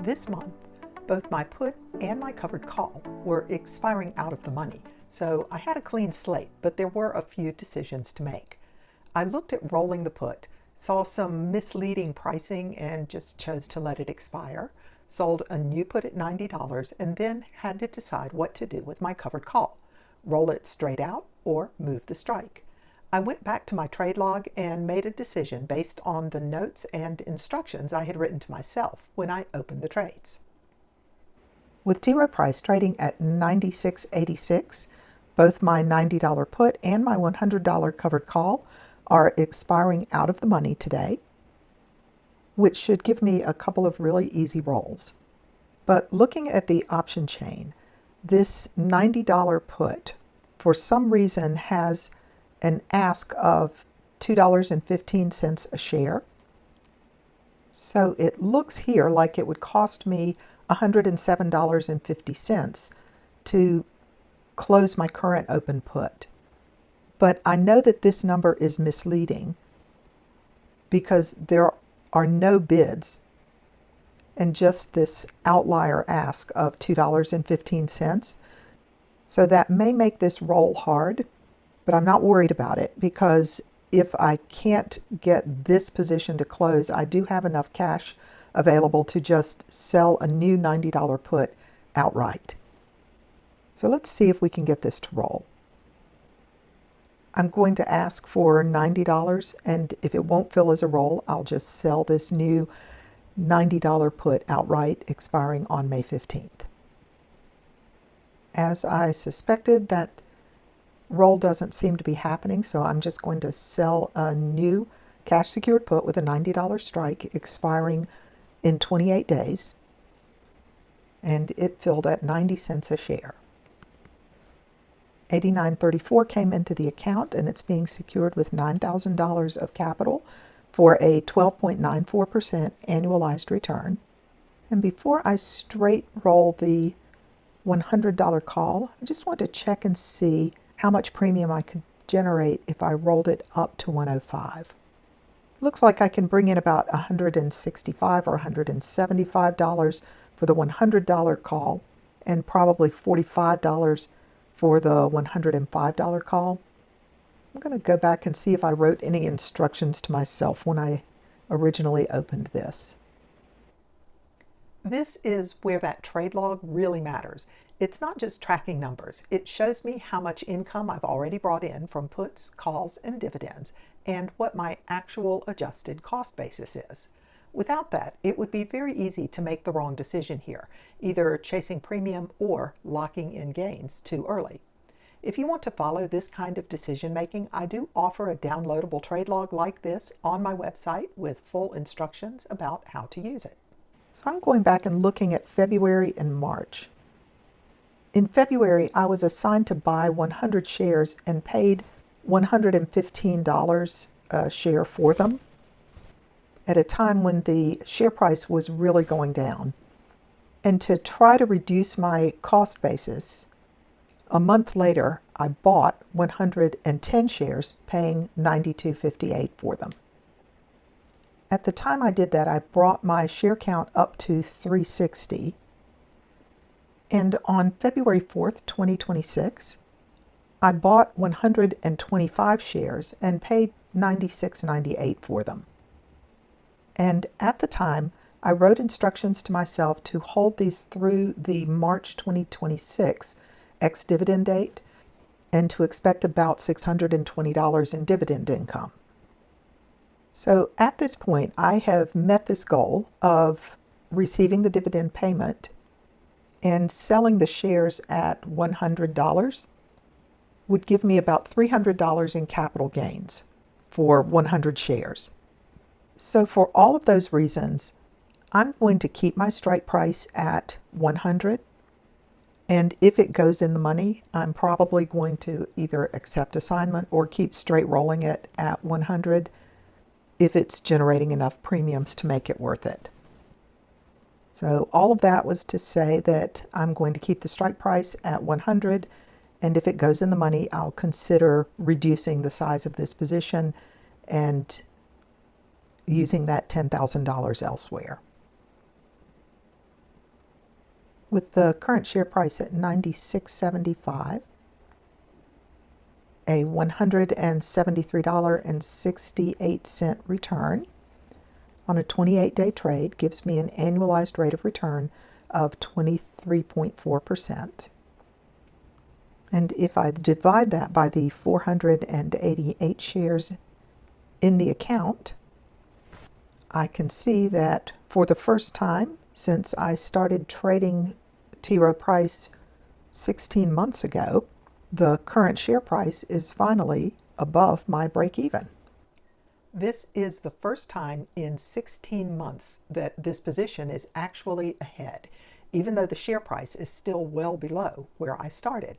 This month, both my put and my covered call were expiring out of the money, so I had a clean slate, but there were a few decisions to make. I looked at rolling the put, saw some misleading pricing and just chose to let it expire, sold a new put at $90, and then had to decide what to do with my covered call, roll it straight out or move the strike. I went back to my trade log and made a decision based on the notes and instructions I had written to myself when I opened the trades. With T. Rowe Price trading at $96.86, both my $90 put and my $100 covered call are expiring out of the money today, which should give me a couple of really easy rolls. But looking at the option chain, this $90 put, for some reason, has an ask of $2.15 a share. So it looks here like it would cost me $107.50 to close my current open put. But I know that this number is misleading because there are no bids and just this outlier ask of $2.15. So that may make this roll hard, but I'm not worried about it because if I can't get this position to close, I do have enough cash available to just sell a new $90 put outright. So let's see if we can get this to roll. I'm going to ask for $90, and if it won't fill as a roll, I'll just sell this new $90 put outright, expiring on May 15th. As I suspected, that roll doesn't seem to be happening, so I'm just going to sell a new cash secured put with a $90 strike expiring in 28 days, and it filled at 90 cents a share. $89.34 came into the account, and it's being secured with $9,000 of capital for a 12.94% annualized return. And before I straight roll the $100 call, I just want to check and see how much premium I could generate if I rolled it up to 105. Looks like I can bring in about $165 or $175 for the $100 call and probably $45 for the $105 call. I'm going to go back and see if I wrote any instructions to myself when I originally opened this. This is where that trade log really matters. It's not just tracking numbers. It shows me how much income I've already brought in from puts, calls, and dividends, and what my actual adjusted cost basis is. Without that, it would be very easy to make the wrong decision here, either chasing premium or locking in gains too early. If you want to follow this kind of decision making, I do offer a downloadable trade log like this on my website with full instructions about how to use it. So I'm going back and looking at February and March. In February, I was assigned to buy 100 shares and paid $115 a share for them at a time when the share price was really going down. And to try to reduce my cost basis, a month later, I bought 110 shares, paying $92.58 for them. At the time I did that, I brought my share count up to 360. And on February 4th, 2026, I bought 125 shares and paid $96.98 for them. And at the time, I wrote instructions to myself to hold these through the March 2026 ex-dividend date and to expect about $620 in dividend income. So at this point, I have met this goal of receiving the dividend payment, and selling the shares at $100 would give me about $300 in capital gains for 100 shares. So for all of those reasons, I'm going to keep my strike price at 100. And if it goes in the money, I'm probably going to either accept assignment or keep straight rolling it at 100 if it's generating enough premiums to make it worth it. So all of that was to say that I'm going to keep the strike price at 100, and if it goes in the money, I'll consider reducing the size of this position and using that $10,000 elsewhere. With the current share price at $96.75, a $173.68 return on a 28-day trade gives me an annualized rate of return of 23.4%. And if I divide that by the 488 shares in the account, I can see that for the first time since I started trading T. Rowe Price 16 months ago, the current share price is finally above my break-even. This is the first time in 16 months that this position is actually ahead, even though the share price is still well below where I started.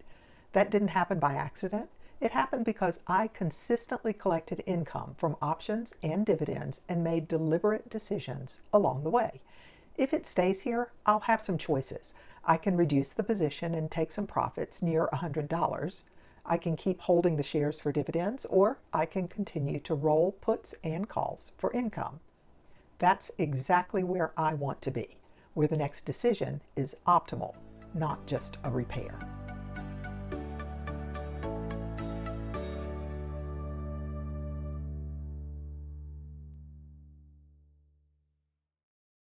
That didn't happen by accident. It happened because I consistently collected income from options and dividends and made deliberate decisions along the way. If it stays here, I'll have some choices. I can reduce the position and take some profits near $100. I can keep holding the shares for dividends, or I can continue to roll puts and calls for income. That's exactly where I want to be, where the next decision is optimal, not just a repair.